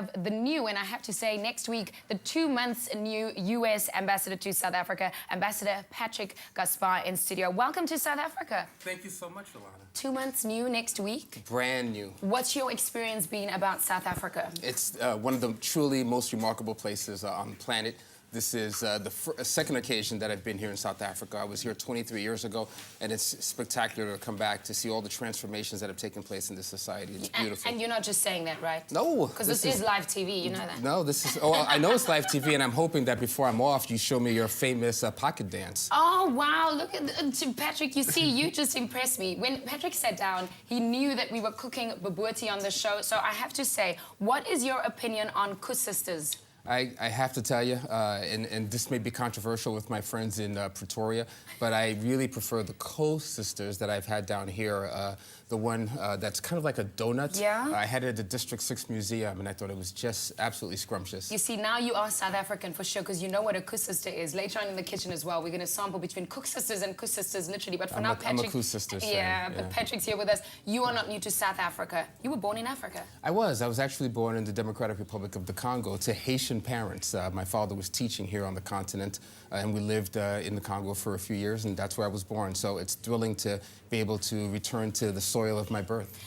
have the new, and I have to say next week, the 2 months new US Ambassador to South Africa, Ambassador Patrick Gaspard in studio. Welcome to South Africa. Thank you so much, Alana. 2 months new next week. Brand new. What's your experience been about South Africa? It's one of the truly most remarkable places on the planet. This is the second occasion that I've been here in South Africa. I was here 23 years ago, and it's spectacular to come back to see all the transformations that have taken place in this society. It's beautiful. And you're not just saying that, right? No. Because this is live TV, you know that. No, this is, oh, I know it's live TV, and I'm hoping that before I'm off, you show me your famous pocket dance. Oh, wow, look at Patrick, you see, you just impressed me. When Patrick sat down, he knew that we were cooking bobotie on the show, so I have to say, what is your opinion on Kus sisters? I have to tell you, and this may be controversial with my friends in Pretoria, but I really prefer the co-sisters that I've had down here. The one that's kind of like a donut. Yeah? I had it at the District 6 Museum, and I thought it was just absolutely scrumptious. You see, now you are South African for sure, because you know what a Kus sister is. Later on in the kitchen as well, we're going to sample between Cook sisters and Kus sisters, literally. But for now, Patrick... I'm a Kus sisters fan. Yeah, but Patrick's here with us. You are not new to South Africa. You were born in Africa. I was. I was actually born in the Democratic Republic of the Congo to Haitian parents. My father was teaching here on the continent, and we lived in the Congo for a few years, and that's where I was born. So it's thrilling to be able to return to the soil of my birth.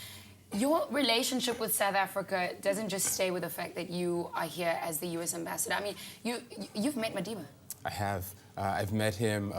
Your relationship with South Africa doesn't just stay with the fact that you are here as the U.S. ambassador. I mean, you've met Madiba. I have. I've met him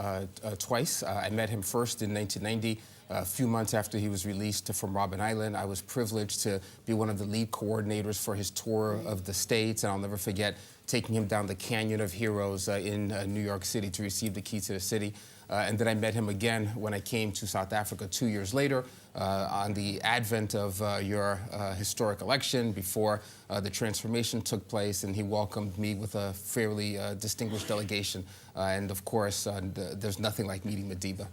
twice. I met him first in 1990. A few months after he was released from Robben Island. I was privileged to be one of the lead coordinators for his tour of the States, and I'll never forget taking him down the Canyon of Heroes in New York City to receive the key to the city. And then I met him again when I came to South Africa 2 years later on the advent of your historic election before the transformation took place, and he welcomed me with a fairly distinguished delegation. And of course, there's nothing like meeting Madiba.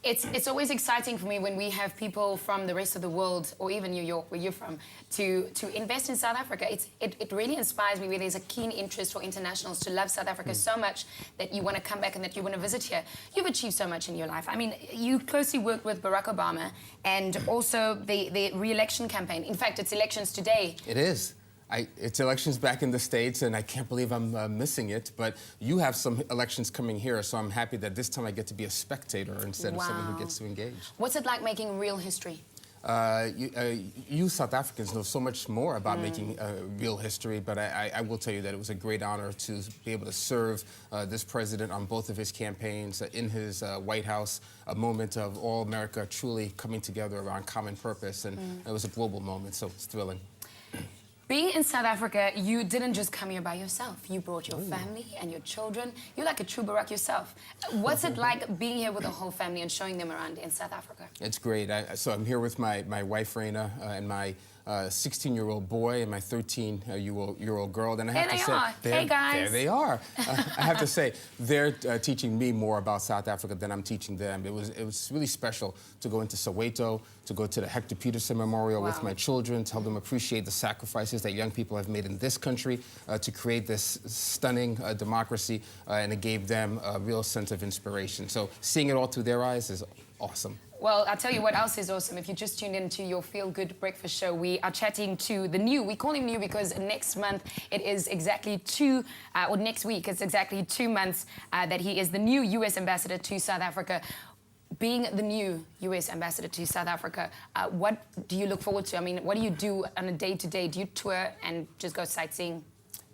It's always exciting for me when we have people from the rest of the world, or even New York, where you're from, to invest in South Africa. It really inspires me where there's a keen interest for internationals to love South Africa so much that you want to come back and that you want to visit here. You've achieved so much in your life. I mean, you closely worked with Barack Obama and also the re-election campaign. In fact, it's elections today. It is. It's elections back in the States, and I can't believe I'm missing it. But you have some elections coming here, so I'm happy that this time I get to be a spectator instead of someone who gets to engage. What's it like making real history? You South Africans know so much more about making real history, but I will tell you that it was a great honor to be able to serve this president on both of his campaigns in his White House, a moment of all America truly coming together around common purpose, and it was a global moment, so it's thrilling. Being in South Africa, you didn't just come here by yourself. You brought your family and your children. You're like a true Barack yourself. What's it like being here with the whole family and showing them around in South Africa? It's great. So I'm here with my wife, Raina, and my 16-year-old boy and my 13-year-old girl. And I have to say, hey guys, there they are. I have to say, they're teaching me more about South Africa than I'm teaching them. It was really special to go into Soweto, to go to the Hector Peterson Memorial with my children, to help them appreciate the sacrifices that young people have made in this country to create this stunning democracy, and it gave them a real sense of inspiration. So seeing it all through their eyes is awesome. Well, I'll tell you what else is awesome. If you just tuned into your Feel Good Breakfast show, we are chatting to the new. We call him new because next month it is exactly or next week, it's exactly 2 months that he is the new U.S. ambassador to South Africa. Being the new U.S. ambassador to South Africa, what do you look forward to? I mean, what do you do on a day-to-day? Do you tour and just go sightseeing?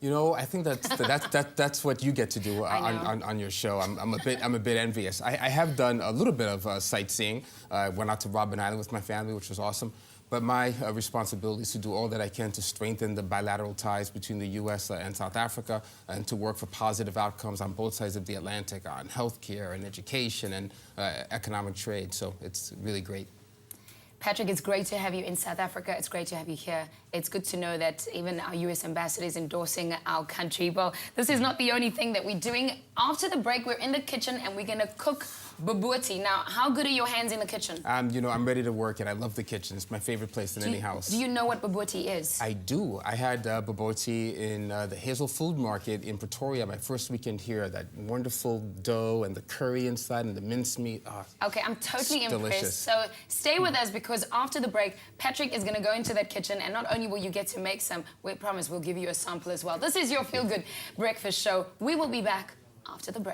You know, I think that's what you get to do on your show. I'm a bit envious. I have done a little bit of sightseeing. I went out to Robben Island with my family, which was awesome. But my responsibility is to do all that I can to strengthen the bilateral ties between the U.S. And South Africa, and to work for positive outcomes on both sides of the Atlantic, on healthcare and education and economic trade. So it's really great. Patrick, it's great to have you in South Africa. It's great to have you here. It's good to know that even our U.S. ambassador is endorsing our country. Well, this is not the only thing that we're doing. After the break, we're in the kitchen and we're going to cook bobotie. Now, how good are your hands in the kitchen? You know, I'm ready to work, and I love the kitchen. It's my favorite place in any house. Do you know what bobotie is? I do. I had bobotie in the Hazel Food Market in Pretoria my first weekend here. That wonderful dough and the curry inside and the mincemeat. Oh, okay, I'm totally impressed. Delicious. So stay with us because after the break, Patrick is going to go into that kitchen and not only will you get to make some, we promise we'll give you a sample as well. This is your Feel Good Breakfast Show. We will be back after the break.